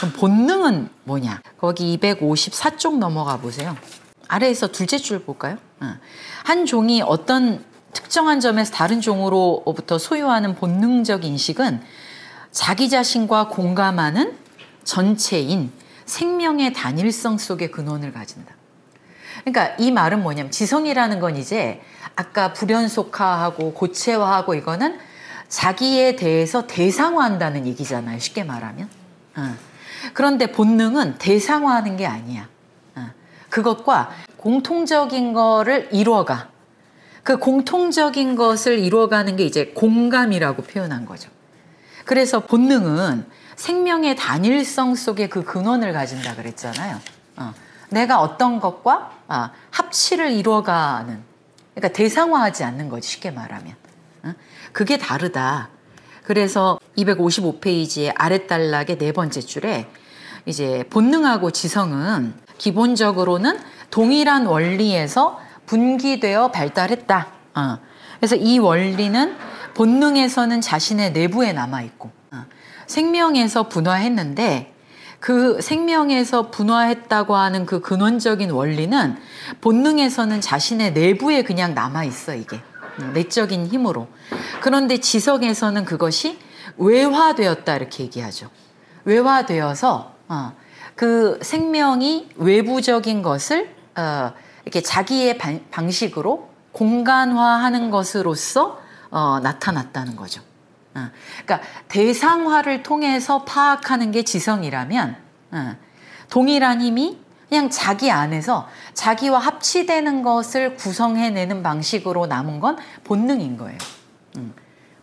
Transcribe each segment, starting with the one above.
그럼 본능은 뭐냐? 거기 254쪽 넘어가 보세요. 아래에서 둘째 줄 볼까요? 한 종이 어떤 특정한 점에서 다른 종으로부터 소유하는 본능적 인식은 자기 자신과 공감하는 전체인 생명의 단일성 속의 근원을 가진다. 그러니까 이 말은 뭐냐면 지성이라는 건 이제 아까 불연속화하고 고체화하고 이거는 자기에 대해서 대상화한다는 얘기잖아요. 쉽게 말하면. 그런데 본능은 대상화하는 게 아니야. 그것과 공통적인 거를 이루어가. 그 공통적인 것을 이루어가는 게 이제 공감이라고 표현한 거죠. 그래서 본능은 생명의 단일성 속에 그 근원을 가진다 그랬잖아요. 내가 어떤 것과 합치를 이루어가는, 그러니까 대상화하지 않는 거지, 쉽게 말하면. 그게 다르다. 그래서 255페이지의 아랫단락의 네 번째 줄에 이제 본능하고 지성은 기본적으로는 동일한 원리에서 분기되어 발달했다. 그래서 이 원리는 본능에서는 자신의 내부에 남아있고 생명에서 분화했는데 그 생명에서 분화했다고 하는 그 근원적인 원리는 본능에서는 자신의 내부에 그냥 남아있어, 이게. 내적인 힘으로. 그런데 지성에서는 그것이 외화되었다 이렇게 얘기하죠. 외화되어서 그 생명이 외부적인 것을 이렇게 자기의 방식으로 공간화하는 것으로서 나타났다는 거죠. 그러니까 대상화를 통해서 파악하는 게 지성이라면 동일한 힘이 그냥 자기 안에서 자기와 합치되는 것을 구성해내는 방식으로 남은 건 본능인 거예요.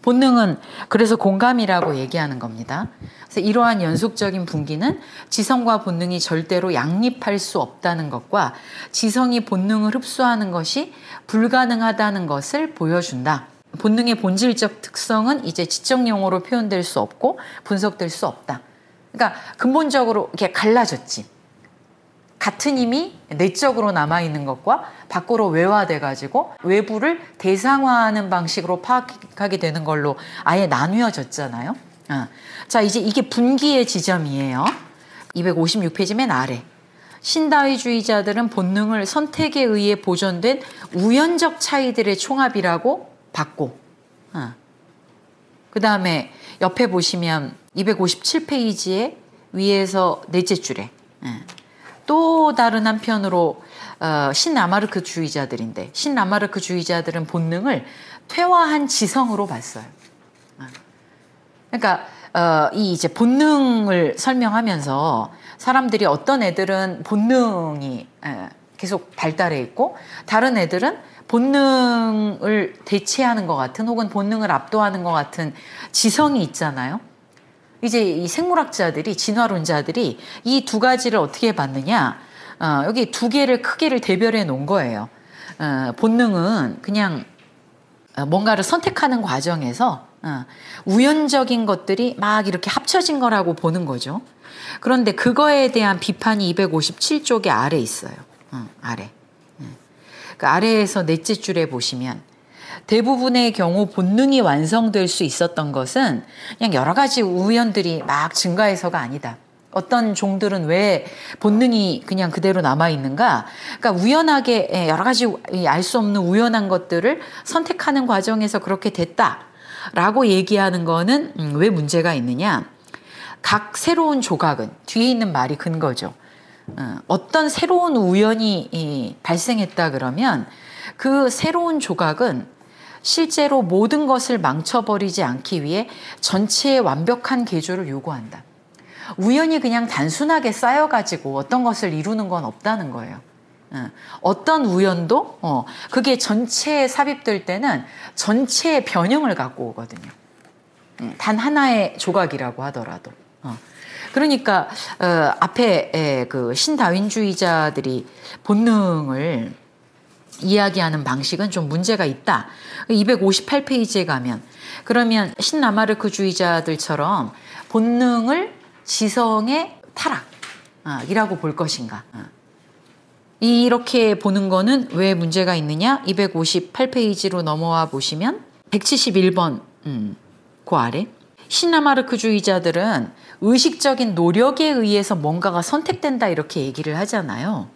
본능은 그래서 공감이라고 얘기하는 겁니다. 그래서 이러한 연속적인 분기는 지성과 본능이 절대로 양립할 수 없다는 것과 지성이 본능을 흡수하는 것이 불가능하다는 것을 보여준다. 본능의 본질적 특성은 이제 지적 용어로 표현될 수 없고 분석될 수 없다. 그러니까 근본적으로 이렇게 갈라졌지. 같은 힘이 내적으로 남아있는 것과 밖으로 외화돼가지고 외부를 대상화하는 방식으로 파악하게 되는 걸로 아예 나뉘어졌잖아요. 자, 이제 이게 분기의 지점이에요. 256페이지 맨 아래. 신다위주의자들은 본능을 선택에 의해 보존된 우연적 차이들의 총합이라고 봤고, 그 다음에 옆에 보시면 257페이지에 위에서 넷째 줄에 또 다른 한편으로 신라마르크 주의자들인데 신라마르크 주의자들은 본능을 퇴화한 지성으로 봤어요. 그러니까 이 이제 본능을 설명하면서 사람들이 어떤 애들은 본능이 계속 발달해 있고 다른 애들은 본능을 대체하는 것 같은 혹은 본능을 압도하는 것 같은 지성이 있잖아요. 이제 이 생물학자들이 진화론자들이 이 두 가지를 어떻게 봤느냐, 여기 두 개를 크게를 대별해 놓은 거예요. 본능은 그냥 뭔가를 선택하는 과정에서 우연적인 것들이 막 이렇게 합쳐진 거라고 보는 거죠. 그런데 그거에 대한 비판이 257쪽에 아래 있어요. 아래. 그 아래에서 넷째 줄에 보시면 대부분의 경우 본능이 완성될 수 있었던 것은 그냥 여러 가지 우연들이 막 증가해서가 아니다. 어떤 종들은 왜 본능이 그냥 그대로 남아있는가? 그러니까 우연하게 여러 가지 알 수 없는 우연한 것들을 선택하는 과정에서 그렇게 됐다라고 얘기하는 거는 왜 문제가 있느냐? 각 새로운 조각은 뒤에 있는 말이 근거죠. 어떤 새로운 우연이 발생했다 그러면 그 새로운 조각은 실제로 모든 것을 망쳐버리지 않기 위해 전체의 완벽한 개조를 요구한다. 우연이 그냥 단순하게 쌓여가지고 어떤 것을 이루는 건 없다는 거예요. 어떤 우연도 그게 전체에 삽입될 때는 전체의 변형을 갖고 오거든요. 단 하나의 조각이라고 하더라도. 그러니까 앞에 그 신다윈주의자들이 본능을 이야기하는 방식은 좀 문제가 있다. 258페이지에 가면 그러면 신라마르크주의자들처럼 본능을 지성의 타락이라고 볼 것인가. 이렇게 보는 거는 왜 문제가 있느냐. 258페이지로 넘어와 보시면 171번 그 아래 신라마르크주의자들은 의식적인 노력에 의해서 뭔가가 선택된다 이렇게 얘기를 하잖아요.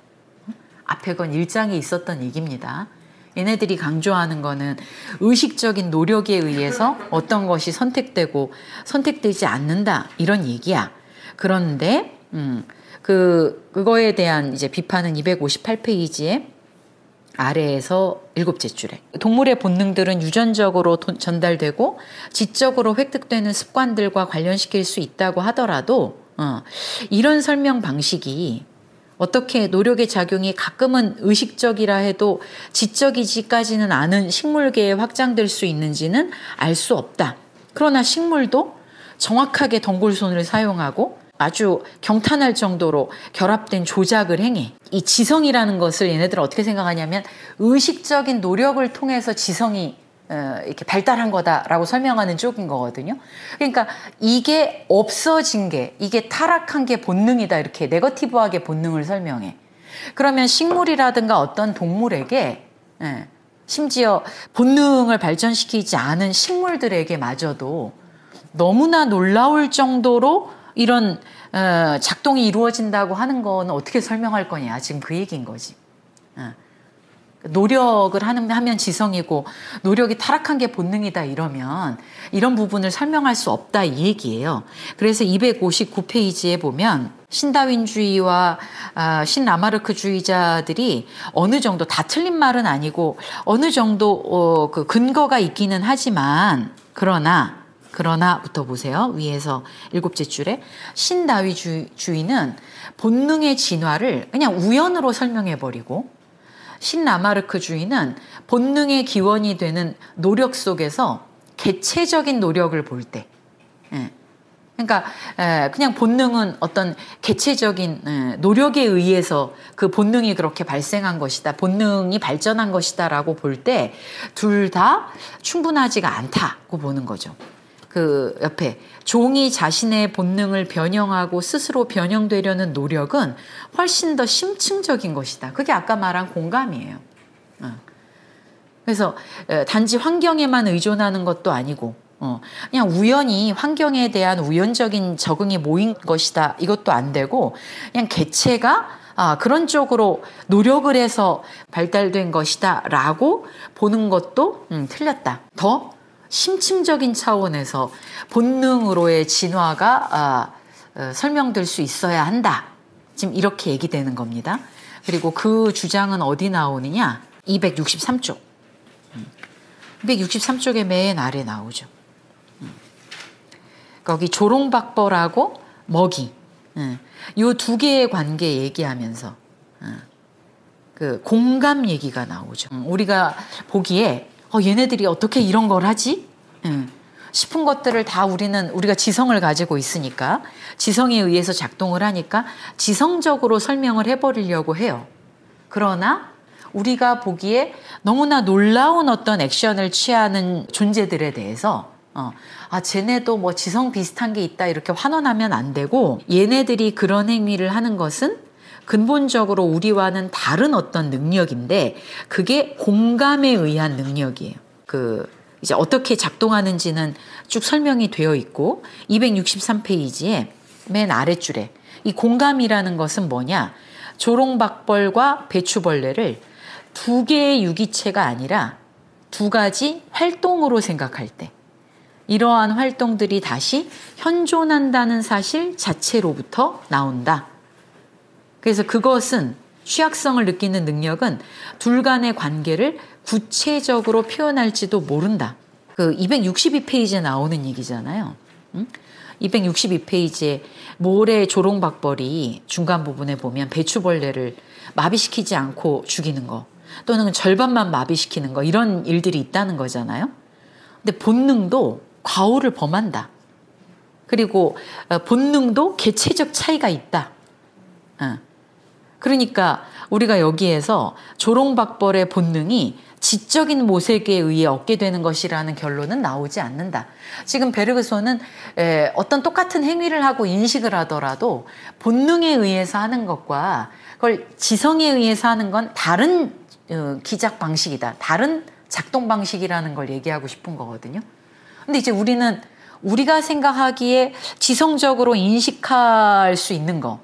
앞에 건 일장에 있었던 얘기입니다. 얘네들이 강조하는 거는 의식적인 노력에 의해서 어떤 것이 선택되고 선택되지 않는다 이런 얘기야. 그런데 그거에 대한 이제 비판은 258페이지에 아래에서 7째 줄에 동물의 본능들은 유전적으로 전달되고 지적으로 획득되는 습관들과 관련시킬 수 있다고 하더라도 이런 설명 방식이 어떻게 노력의 작용이 가끔은 의식적이라 해도 지적이지까지는 않은 식물계에 확장될 수 있는지는 알 수 없다. 그러나 식물도 정확하게 덩굴손을 사용하고 아주 경탄할 정도로 결합된 조작을 행해. 이 지성이라는 것을 얘네들은 어떻게 생각하냐면 의식적인 노력을 통해서 지성이 이렇게 발달한 거다라고 설명하는 쪽인 거거든요. 그러니까 이게 없어진 게, 이게 타락한 게 본능이다 이렇게 네거티브하게 본능을 설명해. 그러면 식물이라든가 어떤 동물에게 심지어 본능을 발전시키지 않은 식물들에게마저도 너무나 놀라울 정도로 이런 작동이 이루어진다고 하는 건 어떻게 설명할 거냐. 지금 그 얘기인 거지. 노력을 하면 지성이고 노력이 타락한 게 본능이다 이러면 이런 부분을 설명할 수 없다 이 얘기예요. 그래서 259페이지에 보면 신다윈주의와 신라마르크주의자들이 어느 정도 다 틀린 말은 아니고 어느 정도 그 근거가 있기는 하지만 그러나부터 보세요. 위에서 7째 줄에 신다윈주의는 본능의 진화를 그냥 우연으로 설명해버리고 신라마르크주의는 본능의 기원이 되는 노력 속에서 개체적인 노력을 볼 때, 그러니까 그냥 본능은 어떤 개체적인 노력에 의해서 그 본능이 그렇게 발생한 것이다, 본능이 발전한 것이다라고 볼 때 둘 다 충분하지가 않다고 보는 거죠. 그 옆에 종이 자신의 본능을 변형하고 스스로 변형되려는 노력은 훨씬 더 심층적인 것이다. 그게 아까 말한 공감이에요. 그래서 단지 환경에만 의존하는 것도 아니고 그냥 우연히 환경에 대한 우연적인 적응이 모인 것이다. 이것도 안 되고 그냥 개체가 그런 쪽으로 노력을 해서 발달된 것이다 라고 보는 것도 틀렸다. 더 심층적인 차원에서 본능으로의 진화가 설명될 수 있어야 한다. 지금 이렇게 얘기되는 겁니다. 그리고 그 주장은 어디 나오느냐? 263쪽. 263쪽의 맨 아래 나오죠. 거기 조롱박벌하고 먹이. 이 두 개의 관계 얘기하면서 그 공감 얘기가 나오죠. 우리가 보기에 얘네들이 어떻게 이런 걸 하지? 싶은 것들을 다 우리가 지성을 가지고 있으니까 지성에 의해서 작동을 하니까 지성적으로 설명을 해버리려고 해요. 그러나 우리가 보기에 너무나 놀라운 어떤 액션을 취하는 존재들에 대해서 쟤네도 뭐 지성 비슷한 게 있다 이렇게 환원하면 안 되고 얘네들이 그런 행위를 하는 것은 근본적으로 우리와는 다른 어떤 능력인데 그게 공감에 의한 능력이에요. 이제 어떻게 작동하는지는 쭉 설명이 되어 있고 263페이지에 맨 아랫줄에 이 공감이라는 것은 뭐냐? 조롱박벌과 배추벌레를 두 개의 유기체가 아니라 두 가지 활동으로 생각할 때 이러한 활동들이 다시 현존한다는 사실 자체로부터 나온다. 그래서 그것은 취약성을 느끼는 능력은 둘 간의 관계를 구체적으로 표현할지도 모른다. 그 262페이지에 나오는 얘기잖아요. 262페이지에 모래 조롱박벌이 중간 부분에 보면 배추벌레를 마비시키지 않고 죽이는 거 또는 절반만 마비시키는 거 이런 일들이 있다는 거잖아요. 근데 본능도 과오를 범한다. 그리고 본능도 개체적 차이가 있다. 그러니까 우리가 여기에서 조롱박벌의 본능이 지적인 모색에 의해 얻게 되는 것이라는 결론은 나오지 않는다. 지금 베르그손은 어떤 똑같은 행위를 하고 인식을 하더라도 본능에 의해서 하는 것과 그걸 지성에 의해서 하는 건 다른 기작 방식이다. 다른 작동 방식이라는 걸 얘기하고 싶은 거거든요. 근데 이제 우리는 우리가 생각하기에 지성적으로 인식할 수 있는 거,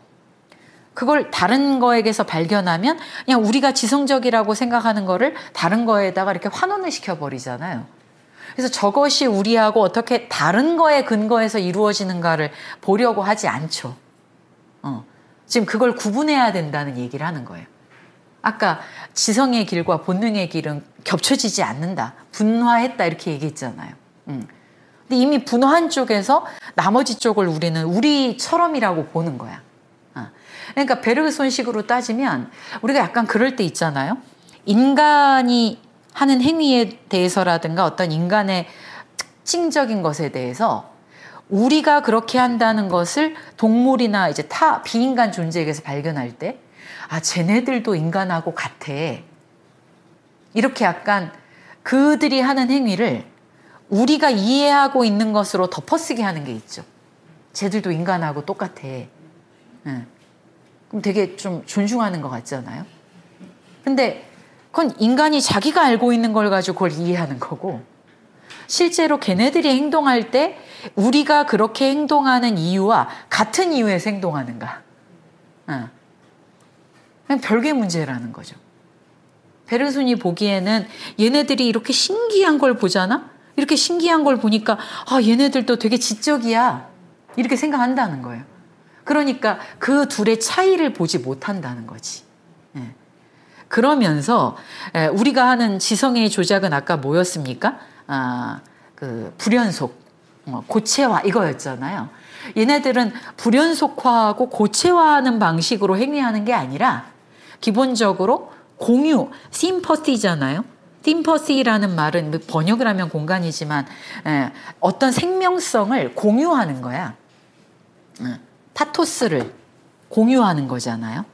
그걸 다른 거에게서 발견하면 그냥 우리가 지성적이라고 생각하는 거를 다른 거에다가 이렇게 환원을 시켜버리잖아요. 그래서 저것이 우리하고 어떻게 다른 거에 근거해서 이루어지는가를 보려고 하지 않죠. 지금 그걸 구분해야 된다는 얘기를 하는 거예요. 아까 지성의 길과 본능의 길은 겹쳐지지 않는다. 분화했다 이렇게 얘기했잖아요. 근데 이미 분화한 쪽에서 나머지 쪽을 우리는 우리처럼이라고 보는 거야. 그러니까 베르그손식으로 따지면 우리가 약간 그럴 때 있잖아요. 인간이 하는 행위에 대해서라든가 어떤 인간의 특징적인 것에 대해서 우리가 그렇게 한다는 것을 동물이나 이제 타 비인간 존재에게서 발견할 때, 아, 쟤네들도 인간하고 같아. 이렇게 약간 그들이 하는 행위를 우리가 이해하고 있는 것으로 덮어쓰게 하는 게 있죠. 쟤들도 인간하고 똑같아. 그럼 되게 좀 존중하는 것 같잖아요. 근데 그건 인간이 자기가 알고 있는 걸 가지고 그걸 이해하는 거고, 실제로 걔네들이 행동할 때 우리가 그렇게 행동하는 이유와 같은 이유에서 행동하는가. 그냥 별개의 문제라는 거죠. 베르손이 보기에는 얘네들이 이렇게 신기한 걸 보잖아? 이렇게 신기한 걸 보니까 아, 얘네들도 되게 지적이야. 이렇게 생각한다는 거예요. 그러니까 그 둘의 차이를 보지 못한다는 거지. 그러면서 우리가 하는 지성의 조작은 아까 뭐였습니까? 그 불연속, 고체화 이거였잖아요. 얘네들은 불연속화하고 고체화하는 방식으로 행위하는 게 아니라 기본적으로 공유, 심퍼시잖아요. 심퍼시라는 말은 번역을 하면 공간이지만 어떤 생명성을 공유하는 거야. 파토스를 공유하는 거잖아요.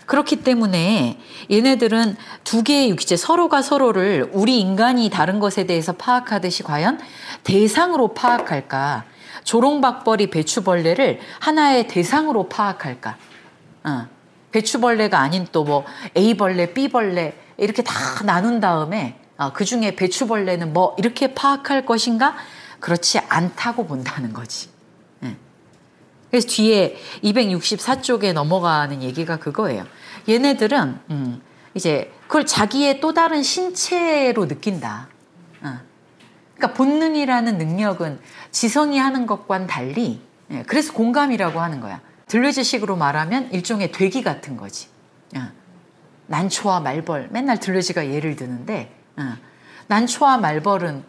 그렇기 때문에 얘네들은 두 개의 육체, 서로가 서로를 우리 인간이 다른 것에 대해서 파악하듯이 과연 대상으로 파악할까? 조롱박벌이 배추벌레를 하나의 대상으로 파악할까? 배추벌레가 아닌 또 뭐 A벌레, B벌레 이렇게 다 나눈 다음에 그 중에 배추벌레는 뭐 이렇게 파악할 것인가? 그렇지 않다고 본다는 거지. 그래서 뒤에 264쪽에 넘어가는 얘기가 그거예요. 얘네들은 이제 그걸 자기의 또 다른 신체로 느낀다. 그러니까 본능이라는 능력은 지성이 하는 것과는 달리, 그래서 공감이라고 하는 거야. 들레즈식으로 말하면 일종의 되기 같은 거지. 난초와 말벌, 맨날 들레즈가 예를 드는데, 난초와 말벌은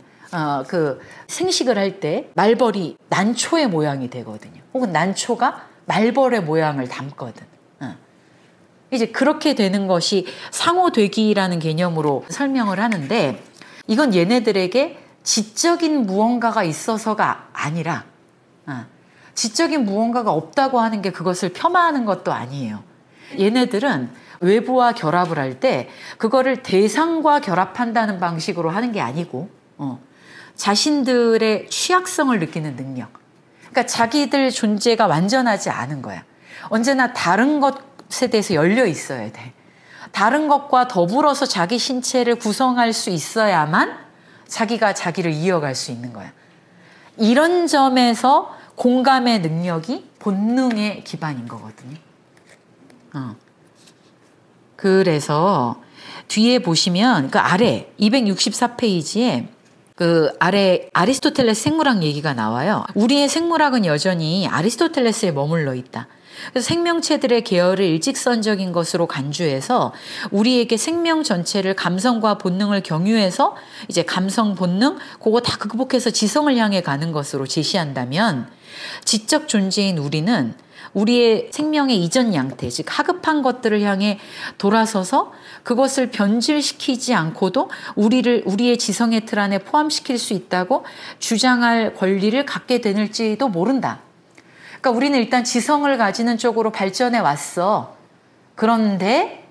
그 생식을 할 때 말벌이 난초의 모양이 되거든요. 혹은 난초가 말벌의 모양을 담거든. 이제 그렇게 되는 것이 상호되기라는 개념으로 설명을 하는데, 이건 얘네들에게 지적인 무언가가 있어서가 아니라 지적인 무언가가 없다고 하는 게 그것을 폄하하는 것도 아니에요. 얘네들은 외부와 결합을 할 때 그거를 대상과 결합한다는 방식으로 하는 게 아니고 자신들의 취약성을 느끼는 능력. 그러니까 자기들 존재가 완전하지 않은 거야. 언제나 다른 것에 대해서 열려 있어야 돼. 다른 것과 더불어서 자기 신체를 구성할 수 있어야만 자기가 자기를 이어갈 수 있는 거야. 이런 점에서 공감의 능력이 본능의 기반인 거거든요. 그래서 뒤에 보시면 그 아래 264페이지에 그 아래 아리스토텔레스 생물학 얘기가 나와요. 우리의 생물학은 여전히 아리스토텔레스에 머물러 있다. 그래서 생명체들의 계열을 일직선적인 것으로 간주해서 우리에게 생명 전체를 감성과 본능을 경유해서 이제 감성, 본능, 그거 다 극복해서 지성을 향해 가는 것으로 제시한다면, 지적 존재인 우리는 우리의 생명의 이전 양태, 즉 하급한 것들을 향해 돌아서서 그것을 변질시키지 않고도 우리의 지성의 틀 안에 포함시킬 수 있다고 주장할 권리를 갖게 될지도 모른다. 그러니까 우리는 일단 지성을 가지는 쪽으로 발전해 왔어. 그런데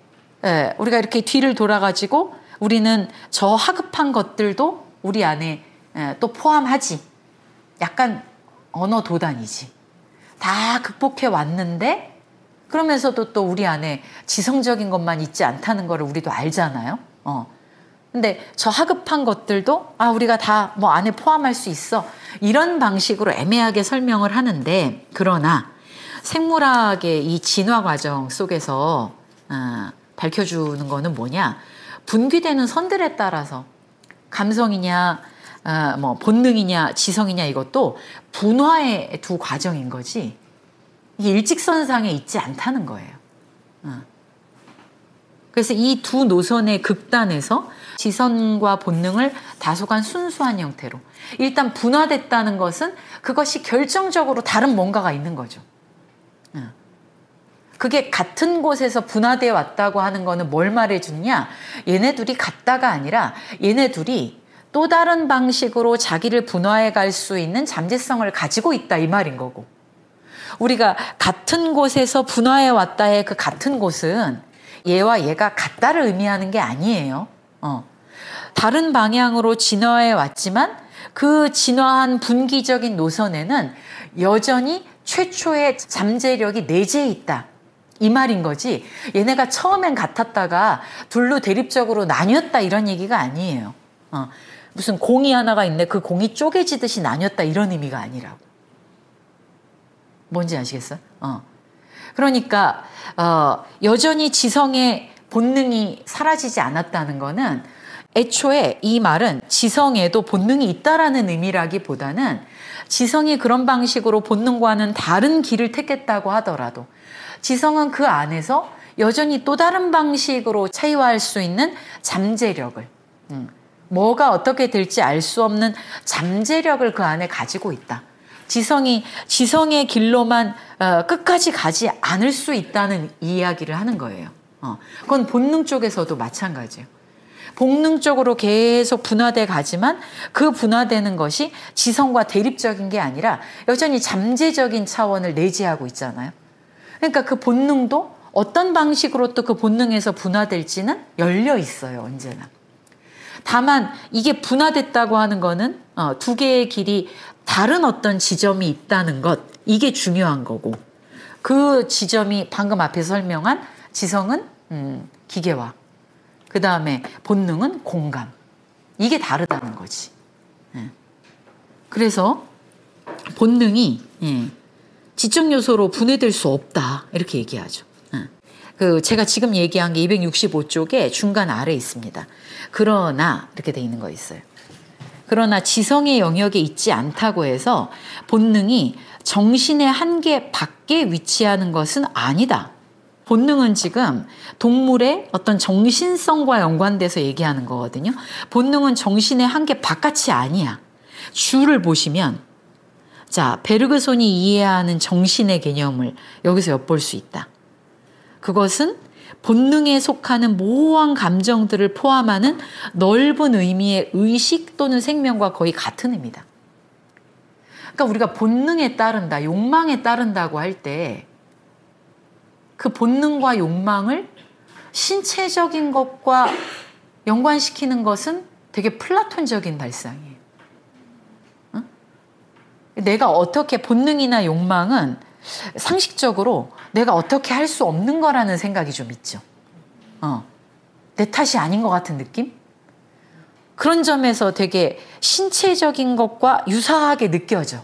우리가 이렇게 뒤를 돌아가지고 우리는 저 하급한 것들도 우리 안에 또 포함하지. 약간 언어 도단이지. 다 극복해 왔는데 그러면서도 또 우리 안에 지성적인 것만 있지 않다는 거를 우리도 알잖아요. 근데 저 하급한 것들도 우리가 다 뭐 안에 포함할 수 있어. 이런 방식으로 애매하게 설명을 하는데, 그러나 생물학의 이 진화 과정 속에서 밝혀주는 거는 뭐냐? 분귀되는 선들에 따라서 감성이냐, 뭐 본능이냐, 지성이냐, 이것도 분화의 두 과정인 거지. 이게 일직선상에 있지 않다는 거예요. 그래서 이 두 노선의 극단에서 지성과 본능을 다소간 순수한 형태로, 일단 분화됐다는 것은 그것이 결정적으로 다른 뭔가가 있는 거죠. 그게 같은 곳에서 분화되어 왔다고 하는 거는 뭘 말해주냐? 얘네 둘이 같다가 아니라 얘네 둘이 또 다른 방식으로 자기를 분화해 갈 수 있는 잠재성을 가지고 있다, 이 말인 거고. 우리가 같은 곳에서 분화해 왔다의 그 같은 곳은 얘와 얘가 같다를 의미하는 게 아니에요. 다른 방향으로 진화해 왔지만 그 진화한 분기적인 노선에는 여전히 최초의 잠재력이 내재해 있다, 이 말인 거지. 얘네가 처음엔 같았다가 둘로 대립적으로 나뉘었다, 이런 얘기가 아니에요. 무슨 공이 하나가 있는데 그 공이 쪼개지듯이 나뉘었다, 이런 의미가 아니라고. 뭔지 아시겠어요? 그러니까 여전히 지성의 본능이 사라지지 않았다는 거는, 애초에 이 말은 지성에도 본능이 있다라는 의미라기보다는 지성이 그런 방식으로 본능과는 다른 길을 택했다고 하더라도 지성은 그 안에서 여전히 또 다른 방식으로 차이화할 수 있는 잠재력을, 뭐가 어떻게 될지 알 수 없는 잠재력을 그 안에 가지고 있다. 지성이 지성의 길로만 끝까지 가지 않을 수 있다는 이야기를 하는 거예요. 그건 본능 쪽에서도 마찬가지예요. 본능 쪽으로 계속 분화돼 가지만 그 분화되는 것이 지성과 대립적인 게 아니라 여전히 잠재적인 차원을 내재하고 있잖아요. 그러니까 그 본능도 어떤 방식으로 또 그 본능에서 분화될지는 열려 있어요, 언제나. 다만 이게 분화됐다고 하는 거는 두 개의 길이 다른 어떤 지점이 있다는 것, 이게 중요한 거고, 그 지점이 방금 앞에 설명한 지성은 기계화, 그 다음에 본능은 공감, 이게 다르다는 거지. 그래서 본능이 지적 요소로 분해될 수 없다, 이렇게 얘기하죠. 제가 지금 얘기한 게 265쪽에 중간 아래에 있습니다. 그러나 이렇게 돼 있는 거 있어요. 그러나 지성의 영역에 있지 않다고 해서 본능이 정신의 한계 밖에 위치하는 것은 아니다. 본능은 지금 동물의 어떤 정신성과 연관돼서 얘기하는 거거든요. 본능은 정신의 한계 바깥이 아니야. 주를 보시면, 자, 베르그손이 이해하는 정신의 개념을 여기서 엿볼 수 있다. 그것은 본능에 속하는 모호한 감정들을 포함하는 넓은 의미의 의식 또는 생명과 거의 같은 의미다. 그러니까 우리가 본능에 따른다, 욕망에 따른다고 할 때 그 본능과 욕망을 신체적인 것과 연관시키는 것은 되게 플라톤적인 발상이에요. 내가 어떻게, 본능이나 욕망은 상식적으로 내가 어떻게 할 수 없는 거라는 생각이 좀 있죠. 내 탓이 아닌 것 같은 느낌? 그런 점에서 되게 신체적인 것과 유사하게 느껴져.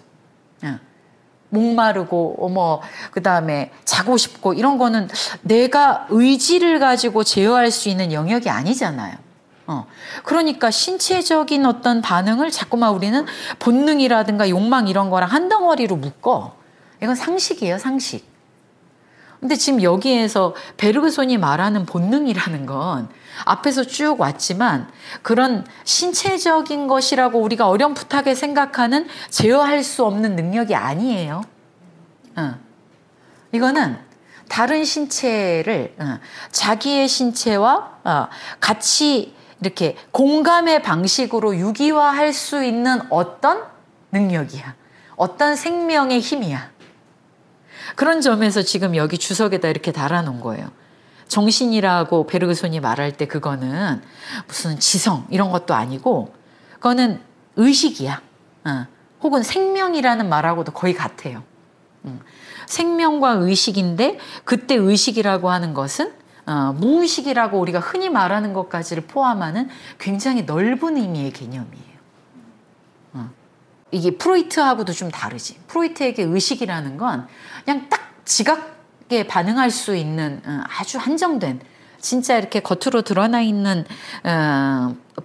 목마르고 그다음에 자고 싶고 이런 거는 내가 의지를 가지고 제어할 수 있는 영역이 아니잖아요. 그러니까 신체적인 어떤 반응을 자꾸만 우리는 본능이라든가 욕망 이런 거랑 한 덩어리로 묶어. 이건 상식이에요, 상식. 근데 지금 여기에서 베르그손이 말하는 본능이라는 건 앞에서 쭉 왔지만 그런 신체적인 것이라고 우리가 어렴풋하게 생각하는 제어할 수 없는 능력이 아니에요. 이거는 다른 신체를 자기의 신체와 같이 이렇게 공감의 방식으로 유기화할 수 있는 어떤 능력이야. 어떤 생명의 힘이야. 그런 점에서 지금 여기 주석에다 이렇게 달아놓은 거예요. 정신이라고 베르그손이 말할 때 그거는 무슨 지성 이런 것도 아니고 그거는 의식이야. 혹은 생명이라는 말하고도 거의 같아요. 생명과 의식인데 그때 의식이라고 하는 것은 무의식이라고 우리가 흔히 말하는 것까지를 포함하는 굉장히 넓은 의미의 개념이에요. 이게 프로이트하고도 좀 다르지. 프로이트에게 의식이라는 건 그냥 딱 지각에 반응할 수 있는 아주 한정된, 진짜 이렇게 겉으로 드러나 있는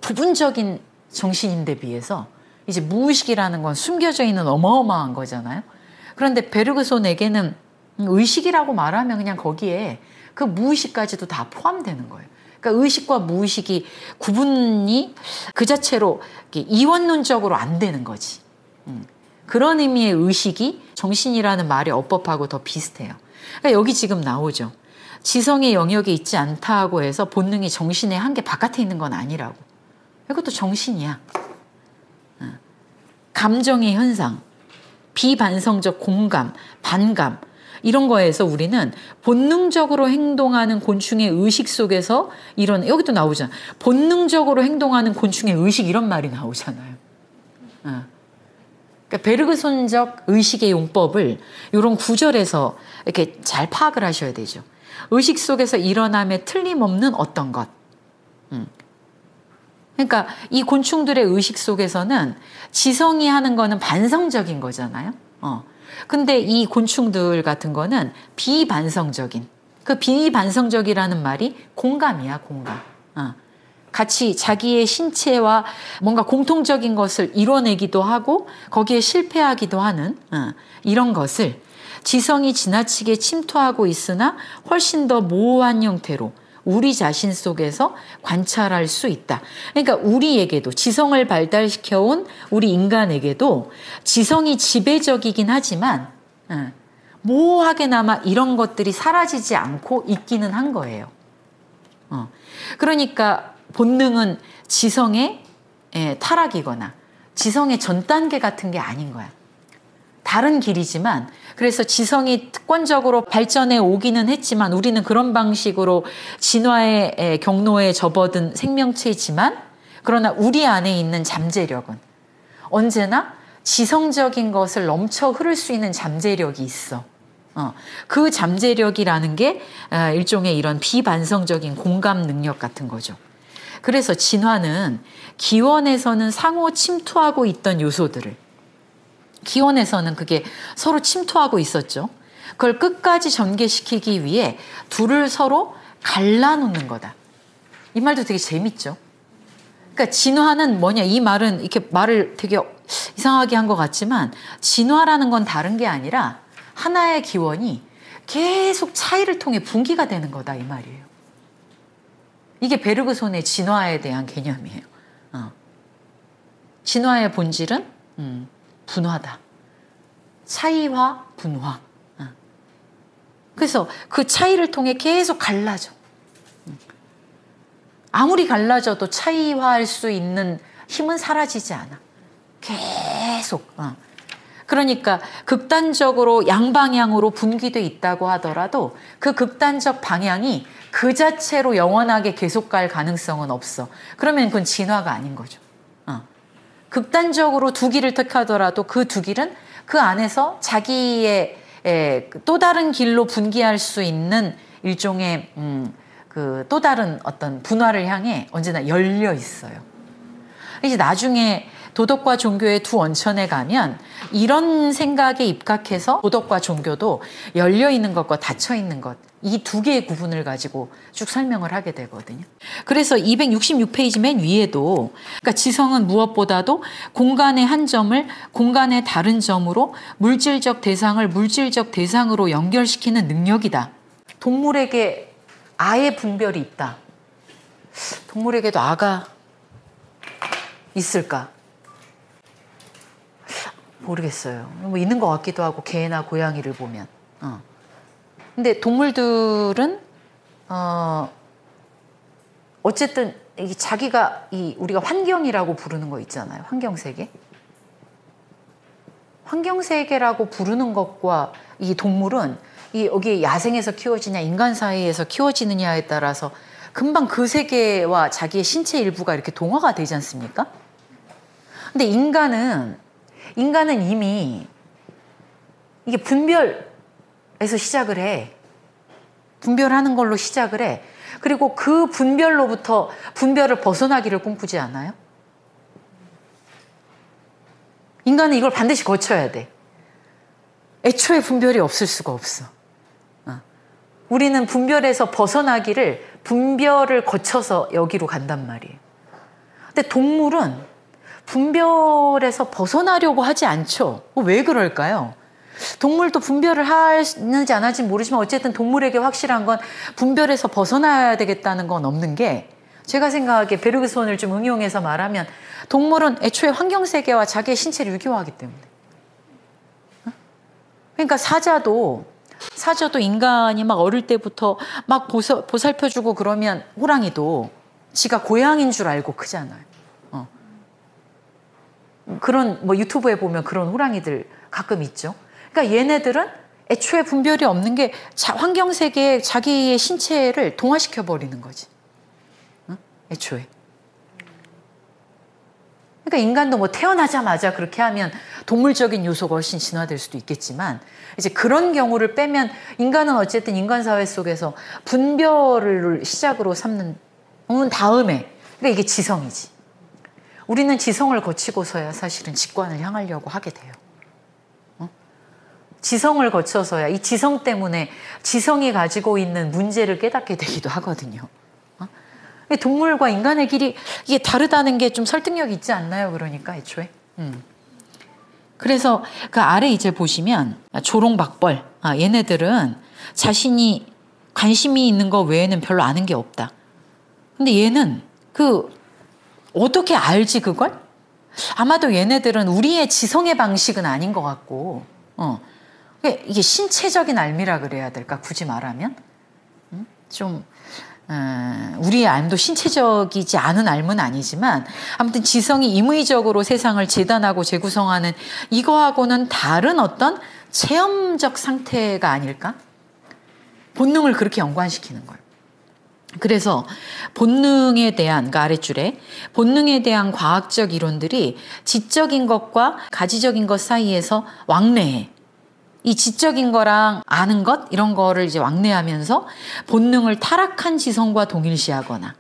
부분적인 정신인데 비해서 이제 무의식이라는 건 숨겨져 있는 어마어마한 거잖아요. 그런데 베르그손에게는 의식이라고 말하면 그냥 거기에 그 무의식까지도 다 포함되는 거예요. 그러니까 의식과 무의식이 구분이 그 자체로 이원론적으로 안 되는 거지. 그런 의미의 의식이 정신이라는 말의 어법하고 더 비슷해요. 그러니까 여기 지금 나오죠. 지성의 영역에 있지 않다고 해서 본능이 정신의 한계 바깥에 있는 건 아니라고. 이것도 정신이야. 감정의 현상, 비반성적 공감, 반감, 이런 거에서 우리는 본능적으로 행동하는 곤충의 의식 속에서 이런, 여기도 나오잖아. 본능적으로 행동하는 곤충의 의식, 이런 말이 나오잖아요. 그러니까 베르그손적 의식의 용법을 이런 구절에서 이렇게 잘 파악을 하셔야 되죠. 의식 속에서 일어남에 틀림없는 어떤 것. 그러니까 이 곤충들의 의식 속에서는 지성이 하는 거는 반성적인 거잖아요. 근데 이 곤충들 같은 거는 비반성적인, 그 비반성적이라는 말이 공감이야, 공감. 같이 자기의 신체와 뭔가 공통적인 것을 이뤄내기도 하고 거기에 실패하기도 하는 이런 것을 지성이 지나치게 침투하고 있으나 훨씬 더 모호한 형태로 우리 자신 속에서 관찰할 수 있다. 그러니까 우리에게도, 지성을 발달시켜온 우리 인간에게도 지성이 지배적이긴 하지만 모호하게나마 이런 것들이 사라지지 않고 있기는 한 거예요. 그러니까 본능은 지성의 타락이거나 지성의 전 단계 같은 게 아닌 거야. 다른 길이지만, 그래서 지성이 특권적으로 발전해 오기는 했지만 우리는 그런 방식으로 진화의 경로에 접어든 생명체이지만, 그러나 우리 안에 있는 잠재력은 언제나 지성적인 것을 넘쳐 흐를 수 있는 잠재력이 있어. 그 잠재력이라는 게 일종의 이런 비반성적인 공감 능력 같은 거죠. 그래서 진화는 기원에서는 상호 침투하고 있던 요소들을, 기원에서는 그게 서로 침투하고 있었죠. 그걸 끝까지 전개시키기 위해 둘을 서로 갈라놓는 거다. 이 말도 되게 재밌죠. 그러니까 진화는 뭐냐, 이 말은 이렇게 말을 되게 이상하게 한 것 같지만 진화라는 건 다른 게 아니라 하나의 기원이 계속 차이를 통해 분기가 되는 거다, 이 말이에요. 이게 베르그손의 진화에 대한 개념이에요. 진화의 본질은 분화다. 차이와 분화. 그래서 그 차이를 통해 계속 갈라져. 아무리 갈라져도 차이화할 수 있는 힘은 사라지지 않아. 계속. 그러니까 극단적으로 양방향으로 분기돼 있다고 하더라도 그 극단적 방향이 그 자체로 영원하게 계속 갈 가능성은 없어. 그러면 그건 진화가 아닌 거죠. 극단적으로 두 길을 택하더라도 그 두 길은 그 안에서 자기의 또 다른 길로 분기할 수 있는 일종의 그 또 다른 어떤 분화를 향해 언제나 열려 있어요. 이제 나중에 도덕과 종교의 두 원천에 가면 이런 생각에 입각해서 도덕과 종교도 열려 있는 것과 닫혀 있는 것, 이 두 개의 구분을 가지고 쭉 설명을 하게 되거든요. 그래서 266페이지 맨 위에도, 그러니까 지성은 무엇보다도 공간의 한 점을 공간의 다른 점으로 물질적 대상을 물질적 대상으로 연결시키는 능력이다. 동물에게 아의 분별이 있다. 동물에게도 아가 있을까? 모르겠어요. 뭐 있는 것 같기도 하고, 개나 고양이를 보면. 근데 동물들은 어쨌든 자기가 우리가 환경이라고 부르는 거 있잖아요. 환경세계. 환경세계라고 부르는 것과 이 동물은 여기 야생에서 키워지냐 인간 사이에서 키워지느냐에 따라서 금방 그 세계와 자기의 신체 일부가 이렇게 동화가 되지 않습니까? 근데 인간은 이미 이게 분별에서 시작을 해. 분별하는 걸로 시작을 해. 그리고 그 분별로부터 분별을 벗어나기를 꿈꾸지 않아요? 인간은 이걸 반드시 거쳐야 돼. 애초에 분별이 없을 수가 없어. 우리는 분별에서 벗어나기를 분별을 거쳐서 여기로 간단 말이에요. 근데 동물은 분별에서 벗어나려고 하지 않죠. 왜 그럴까요? 동물도 분별을 하는지 안 하는지 모르지만 어쨌든 동물에게 확실한 건 분별에서 벗어나야 되겠다는 건 없는 게, 제가 생각하기에 베르그손을 좀 응용해서 말하면 동물은 애초에 환경세계와 자기의 신체를 유기화하기 때문에. 그러니까 사자도 인간이 막 어릴 때부터 막 보살펴주고 그러면 호랑이도 지가 고양인 줄 알고 크잖아요. 그런 뭐 유튜브에 보면 그런 호랑이들 가끔 있죠. 그러니까 얘네들은 애초에 분별이 없는 게 환경 세계에 자기의 신체를 동화시켜 버리는 거지. 애초에. 그러니까 인간도 뭐 태어나자마자 그렇게 하면 동물적인 요소가 훨씬 진화될 수도 있겠지만, 이제 그런 경우를 빼면 인간은 어쨌든 인간 사회 속에서 분별을 시작으로 삼는 다음에, 그러니까 이게 지성이지. 우리는 지성을 거치고서야 사실은 직관을 향하려고 하게 돼요. 지성을 거쳐서야, 이 지성 때문에 지성이 가지고 있는 문제를 깨닫게 되기도 하거든요. 동물과 인간의 길이 이게 다르다는 게 좀 설득력이 있지 않나요? 그러니까 애초에. 그래서 그 아래 이제 보시면 조롱박벌, 얘네들은 자신이 관심이 있는 거 외에는 별로 아는 게 없다. 근데 얘는 어떻게 알지 그걸? 아마도 얘네들은 우리의 지성의 방식은 아닌 것 같고, 이게 신체적인 알미라 그래야 될까? 굳이 말하면 좀 우리의 알도 신체적이지 않은 알은 아니지만, 아무튼 지성이 임의적으로 세상을 재단하고 재구성하는 이거하고는 다른 어떤 체험적 상태가 아닐까? 본능을 그렇게 연관시키는 거예요. 그래서 본능에 대한, 그러니까 아랫줄에 본능에 대한 과학적 이론들이 지적인 것과 가지적인 것 사이에서 왕래해. 이 지적인 거랑 아는 것 이런 거를 이제 왕래하면서 본능을 타락한 지성과 동일시하거나,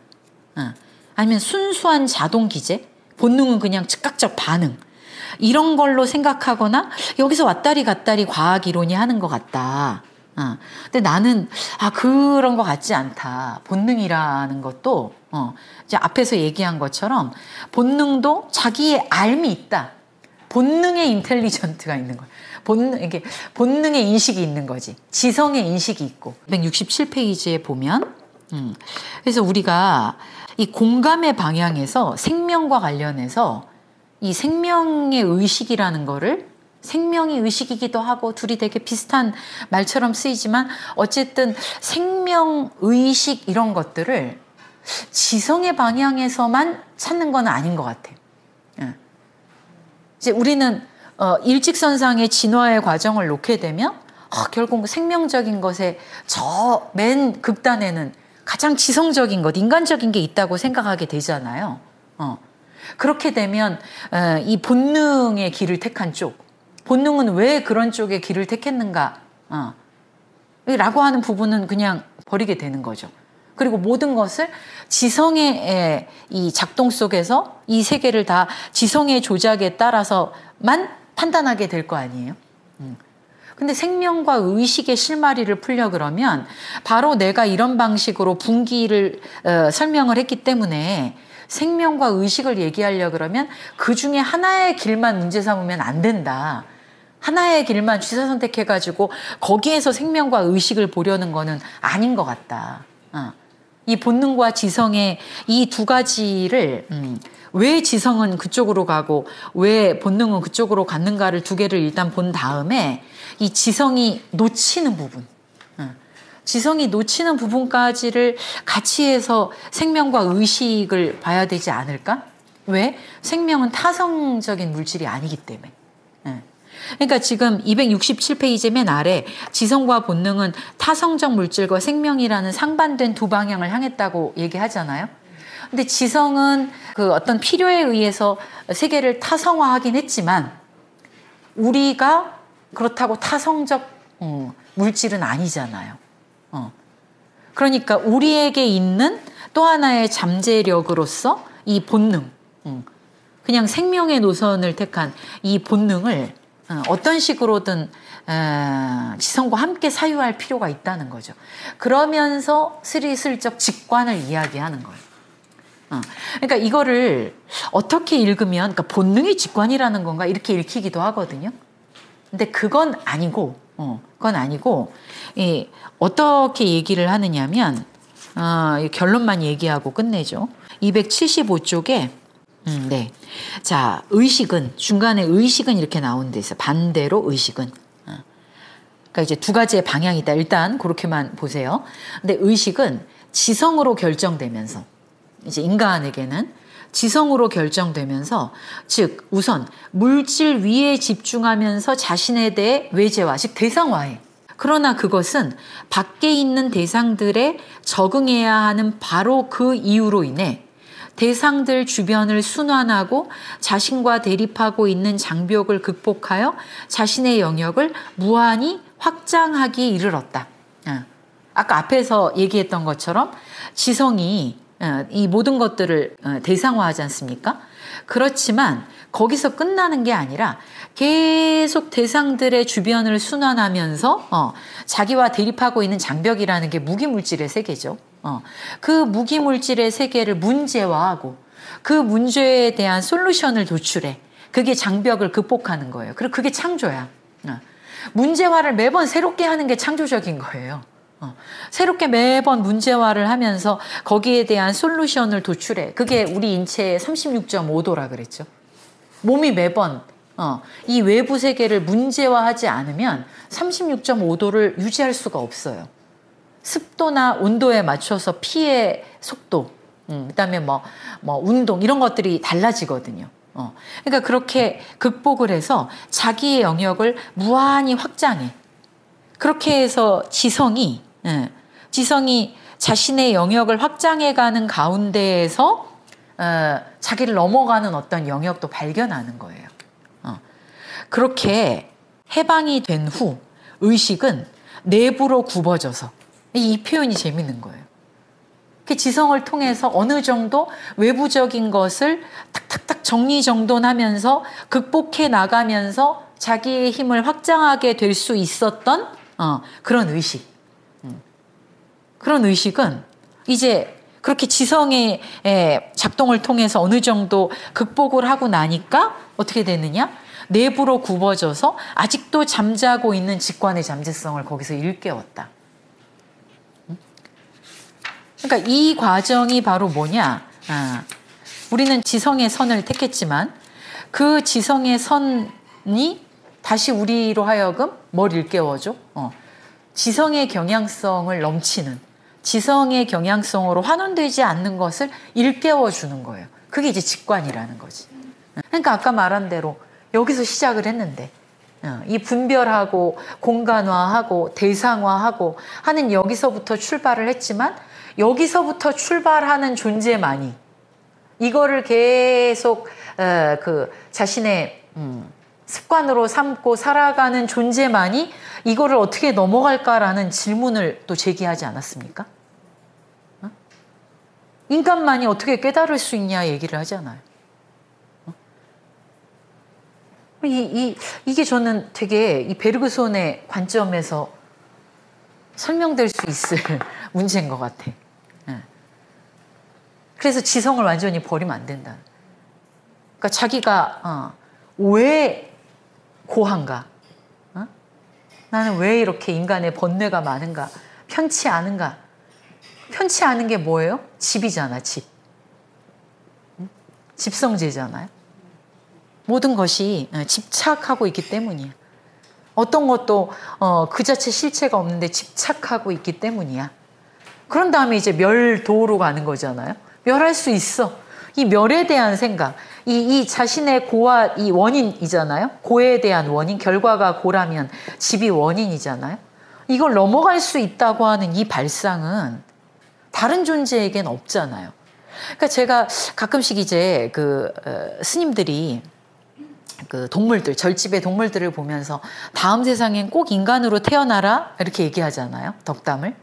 아니면 순수한 자동 기제, 본능은 그냥 즉각적 반응, 이런 걸로 생각하거나 여기서 왔다리 갔다리 과학 이론이 하는 것 같다. 근데 나는 그런 것 같지 않다. 본능이라는 것도 이제 앞에서 얘기한 것처럼 본능도 자기의 알미 있다. 본능의 인텔리전트가 있는 거야. 이게 본능의 인식이 있는 거지. 지성의 인식이 있고. 167페이지에 보면, 그래서 우리가 이 공감의 방향에서 생명과 관련해서 이 생명의 의식이라는 거를, 생명이 의식이기도 하고 둘이 되게 비슷한 말처럼 쓰이지만 어쨌든 생명, 의식 이런 것들을 지성의 방향에서만 찾는 건 아닌 것 같아. 이제 우리는 일직선상의 진화의 과정을 놓게 되면 결국 생명적인 것의 저 맨 극단에는 가장 지성적인 것, 인간적인 게 있다고 생각하게 되잖아요. 그렇게 되면 이 본능의 길을 택한 쪽, 본능은 왜 그런 쪽의 길을 택했는가 라고 하는 부분은 그냥 버리게 되는 거죠. 그리고 모든 것을 지성의 이 작동 속에서 이 세계를 다 지성의 조작에 따라서만 판단하게 될 거 아니에요. 근데 생명과 의식의 실마리를 풀려 그러면 바로 내가 이런 방식으로 분기를 설명을 했기 때문에 생명과 의식을 얘기하려 그러면 그 중에 하나의 길만 문제 삼으면 안 된다. 하나의 길만 취사 선택해가지고 거기에서 생명과 의식을 보려는 거는 아닌 것 같다. 이 본능과 지성의 이 두 가지를 왜 지성은 그쪽으로 가고 왜 본능은 그쪽으로 갔는가를 두 개를 일단 본 다음에 이 지성이 놓치는 부분, 지성이 놓치는 부분까지를 같이 해서 생명과 의식을 봐야 되지 않을까? 왜? 생명은 타성적인 물질이 아니기 때문에. 그러니까 지금 267페이지 맨 아래 지성과 본능은 타성적 물질과 생명이라는 상반된 두 방향을 향했다고 얘기하잖아요. 근데 지성은 그 어떤 필요에 의해서 세계를 타성화하긴 했지만 우리가 그렇다고 타성적 물질은 아니잖아요. 그러니까 우리에게 있는 또 하나의 잠재력으로서 이 본능, 그냥 생명의 노선을 택한 이 본능을 어떤 식으로든 지성과 함께 사유할 필요가 있다는 거죠. 그러면서 스리슬쩍 직관을 이야기하는 거예요. 그러니까 이거를 어떻게 읽으면, 그러니까 본능이 직관이라는 건가 이렇게 읽히기도 하거든요. 근데 그건 아니고, 어떻게 얘기를 하느냐면, 결론만 얘기하고 끝내죠. 275쪽에, 네. 자, 의식은, 중간에 의식은 이렇게 나온 데 있어. 반대로 의식은. 그러니까 이제 두 가지의 방향이다. 일단 그렇게만 보세요. 근데 의식은 지성으로 결정되면서, 이제 인간에게는 지성으로 결정되면서, 즉 우선 물질 위에 집중하면서 자신에 대해 외재화, 즉 대상화해. 그러나 그것은 밖에 있는 대상들에 적응해야 하는 바로 그 이유로 인해 대상들 주변을 순환하고 자신과 대립하고 있는 장벽을 극복하여 자신의 영역을 무한히 확장하기 이르렀다. 아까 앞에서 얘기했던 것처럼 지성이 이 모든 것들을 대상화하지 않습니까? 그렇지만 거기서 끝나는 게 아니라 계속 대상들의 주변을 순환하면서 자기와 대립하고 있는 장벽이라는 게 무기물질의 세계죠. 그 무기물질의 세계를 문제화하고 그 문제에 대한 솔루션을 도출해. 그게 장벽을 극복하는 거예요. 그리고 그게 창조야. 문제화를 매번 새롭게 하는 게 창조적인 거예요. 새롭게 매번 문제화를 하면서 거기에 대한 솔루션을 도출해. 그게 우리 인체의 36.5도라 그랬죠. 몸이 매번 이 외부 세계를 문제화하지 않으면 36.5도를 유지할 수가 없어요. 습도나 온도에 맞춰서 피의 속도, 그다음에 뭐 운동 이런 것들이 달라지거든요. 그러니까 그렇게 극복을 해서 자기의 영역을 무한히 확장해. 그렇게 해서 지성이 자신의 영역을 확장해가는 가운데에서 자기를 넘어가는 어떤 영역도 발견하는 거예요. 그렇게 해방이 된 후 의식은 내부로 굽어져서, 이 표현이 재밌는 거예요. 그 지성을 통해서 어느 정도 외부적인 것을 탁탁탁 정리정돈하면서 극복해 나가면서 자기의 힘을 확장하게 될 수 있었던 그런 의식. 그런 의식은 이제 그렇게 지성의 작동을 통해서 어느 정도 극복을 하고 나니까 어떻게 되느냐? 내부로 굽어져서 아직도 잠자고 있는 직관의 잠재성을 거기서 일깨웠다. 그러니까 이 과정이 바로 뭐냐? 우리는 지성의 선을 택했지만 그 지성의 선이 다시 우리로 하여금 뭘 일깨워줘? 지성의 경향성을 넘치는, 지성의 경향성으로 환원되지 않는 것을 일깨워주는 거예요. 그게 이제 직관이라는 거지. 그러니까 아까 말한 대로 여기서 시작을 했는데 이 분별하고 공간화하고 대상화하고 하는 여기서부터 출발을 했지만 여기서부터 출발하는 존재만이 이거를 계속 그 자신의 습관으로 삼고 살아가는 존재만이 이거를 어떻게 넘어갈까라는 질문을 또 제기하지 않았습니까? 인간만이 어떻게 깨달을 수 있냐 얘기를 하잖아요. 이게 저는 되게 이 베르그손의 관점에서 설명될 수 있을 문제인 것 같아. 그래서 지성을 완전히 버리면 안 된다. 그러니까 자기가 왜 고한가? 나는 왜 이렇게 인간의 번뇌가 많은가? 편치 않은가? 편치 않은 게 뭐예요? 집이잖아, 집. 집성제잖아요. 모든 것이 집착하고 있기 때문이야. 어떤 것도 그 자체 실체가 없는데 집착하고 있기 때문이야. 그런 다음에 이제 멸도로 가는 거잖아요. 멸할 수 있어. 이 멸에 대한 생각, 이 자신의 고와 이 원인이잖아요. 고에 대한 원인, 결과가 고라면 집이 원인이잖아요. 이걸 넘어갈 수 있다고 하는 이 발상은 다른 존재에겐 없잖아요. 그러니까 제가 가끔씩 이제 스님들이 그 동물들, 절집의 동물들을 보면서 다음 세상엔 꼭 인간으로 태어나라 이렇게 얘기하잖아요. 덕담을.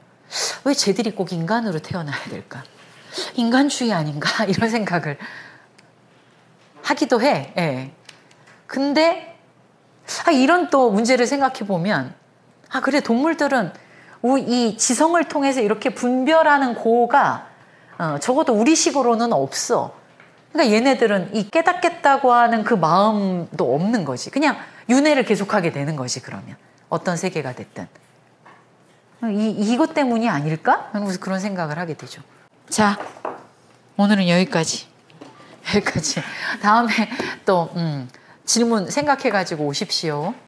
왜 쟤들이 꼭 인간으로 태어나야 될까? 인간주의 아닌가? 이런 생각을 하기도 해. 예. 근데 이런 또 문제를 생각해 보면 그래 동물들은 이 지성을 통해서 이렇게 분별하는 고가 적어도 우리식으로는 없어. 그러니까 얘네들은 이 깨닫겠다고 하는 그 마음도 없는 거지. 그냥 윤회를 계속하게 되는 거지. 그러면 어떤 세계가 됐든 이것 때문이 아닐까? 하면서 그런 생각을 하게 되죠. 자, 오늘은 여기까지. 다음에 또 질문 생각해 가지고 오십시오.